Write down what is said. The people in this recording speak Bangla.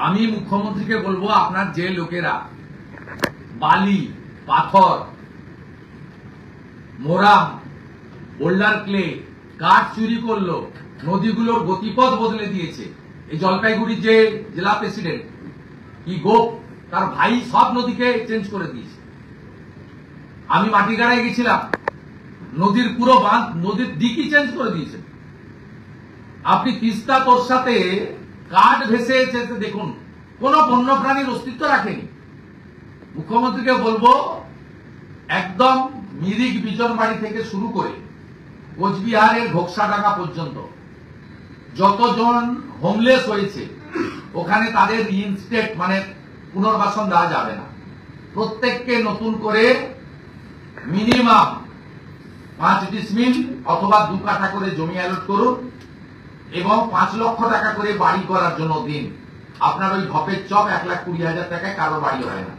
আমি মুখ্যমন্ত্রীকে বলবো, আপনার যে লোকেরা বালি, পাথর, মোরাম, বোল্ডার ক্লে, কাঠ চুরি করলো, নদীগুলোর গতিপথ বদলে দিয়েছে। এই জলপাইগুড়ির যে জেলা প্রেসিডেন্ট কি গোপ, তার ভাই সব নদীকে চেঞ্জ করে দিয়েছে। আমি মাটিগাড়ায় গেছিলাম, নদীর পুরো বাঁধ, নদীর দিকই চেঞ্জ করে দিয়েছে। আপনি তিস্তা তোর সাথে কাঠ ভেসে যেতে দেখুন, কোন বন্যপ্রাণীর অস্তিত্ব রাখেনি। মুখ্যমন্ত্রীকে বলবো, একদম মিরিক বিজনবাড়ি থেকে শুরু করে কোচবিহারের ঘোকসাডাঙ্গা পর্যন্ত যতজন হোমলেস হয়েছে, ওখানে তাদের রিইনস্টেট মানে পুনর্বাসন দেওয়া যাবে না। প্রত্যেককে নতুন করে মিনিমাম 5 ডিসমিল অথবা 2 কাঠা করে জমি অ্যালট করুন এবং 5 লক্ষ টাকা করে বাড়ি করার জন্য দিন। আপনার ওই ঢপের চপ 1,20,000 টাকায় কারো বাড়ি হয় না।